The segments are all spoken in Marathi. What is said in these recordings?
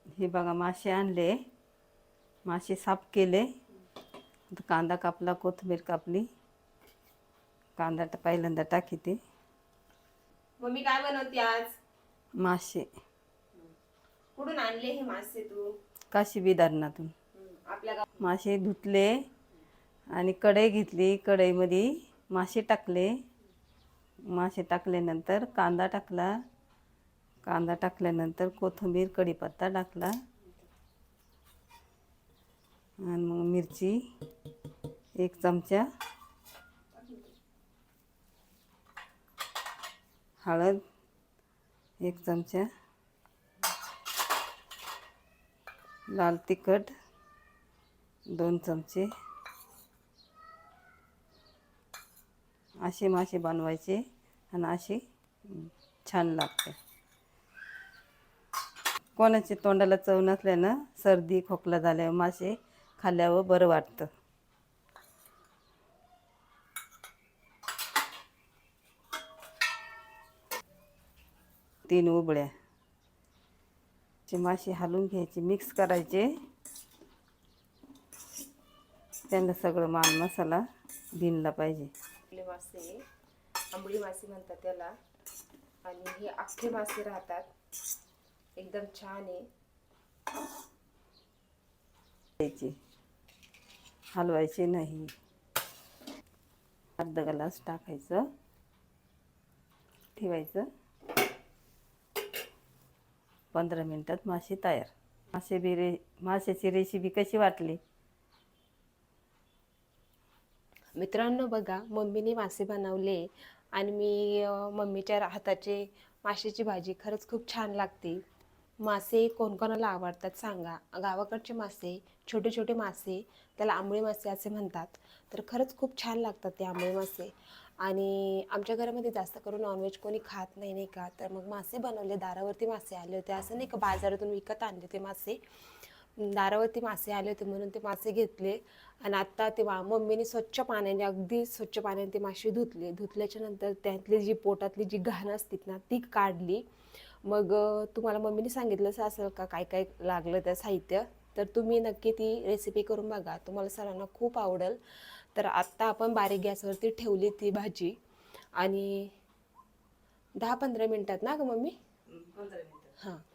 हे बघा मासे आणले, मासे साफ केले. आता कांदा कापला, कोथिंबीर कापली. कांदा पहिल्यांदा टाकीते. मम्मी काय बनवते आज? मासे. कुठून आणले हे मासे तू? काशी विदारणातून. आपल्या मासे धुतले आणि कढई घेतली. कढईमध्ये मासे टाकले. मासे टाकल्यानंतर कांदा टाकला. कांदा टाकल्यानंतर कोथिंबीर, कढीपत्ता टाकला आणि मग मिरची 1 चमचा, हळद 1 चमचा, लाल तिखट 2 चमचे. असे मासे बनवायचे आणि असे छान लागते. कोणाच्या तोंडाला चव नसल्यानं सर्दी खोकला झाल्यावर मासे खाल्ल्यावर बरं वाटतं. तीन उबळ्या मासे हलवून घ्यायचे, मिक्स करायचे. त्यांना सगळं माल मसाला भिनला पाहिजे. मासे आंबळी मासे म्हणतात त्याला, आणि हे अख्खे मासे राहतात. एकदम छान आहे. हलवायचे नाही. अर्धा ग्लास टाकायचं, ठेवायचं. 15 मिनिटात मासे तयार. माशाची रेसिपी कशी वाटली? मित्रांनो बघा, मम्मीने मासे बनवले आणि मी मम्मीच्या हाताचे माशाची भाजी खरंच खूप छान लागते. मासे कोणकोणाला आवडतात सांगा. गावाकडचे मासे, छोटे छोटे मासे, त्याला आंबळी मासे असे म्हणतात. तर खरंच खूप छान लागतात ते आंबळी मासे. आणि आमच्या घरामध्ये जास्त करून नॉनव्हेज कोणी खात नाही, नाही का. तर मग मासे बनवले. दारावरती मासे आले होते, असं नाही का बाजारातून विकत आणले ते मासे. दारावरती मासे आले होते म्हणून ते मासे घेतले. आणि आत्ता ते मम्मीने स्वच्छ पाण्याने, अगदी स्वच्छ पाण्याने ते मासे धुतले. धुतल्याच्या नंतर त्यातली जी पोटातली जी घाण असते ना ती काढली. मग तुम्हाला मम्मीने सांगितलंच असेल का काय काय लागलं त्या साहित्य. तर तुम्ही नक्की ती रेसिपी करून बघा, तुम्हाला सर्वांना खूप आवडेल. तर आत्ता आपण बारीक गॅसवरती ठेवली ती भाजी आणि 10-15 मिनटात ना ग मम्मी?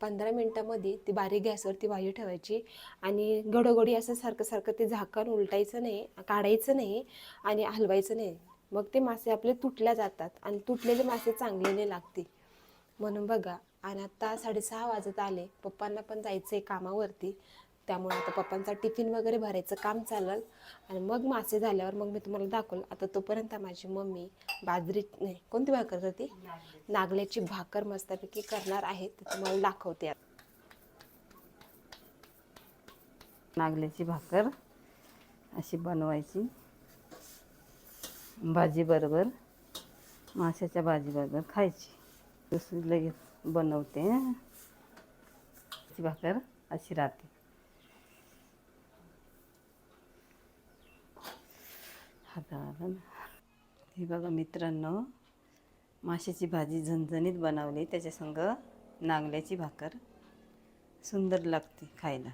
15 मिनटामध्ये ती बारीक गॅसवरती भाजी ठेवायची आणि घडोघडी असं सारखं सारखं ते झाकण उलटायचं नाही, काढायचं नाही आणि हलवायचं नाही. मग ते मासे आपले तुटल्या जातात आणि तुटलेले मासे चांगले नाही लागते. म्हणून बघा. आणि आता 6:30 वाजत आले. पप्पांना पण जायचं आहे कामावरती, त्यामुळे आता पप्पांचा टिफिन वगैरे भरायचं काम चालेल. आणि मग मासे झाल्यावर मग मी तुम्हाला दाखवलं. आता तोपर्यंत माझी मम्मी नाही कोणती भाकर करते, नागल्याची भाकर मस्तपैकी करणार आहे. तर तुम्हाला दाखवते. नागल्याची भाकर अशी बनवायची भाजी बरोबर, माशाच्या भाजी बरोबर खायची. दुसरी लगेच बनवते. भाकर अशी राहते. हे बघा मित्रांनो, माशाची भाजी झणझणीत बनवली. त्याच्यासंग नागल्याची भाकर सुंदर लागते खायला.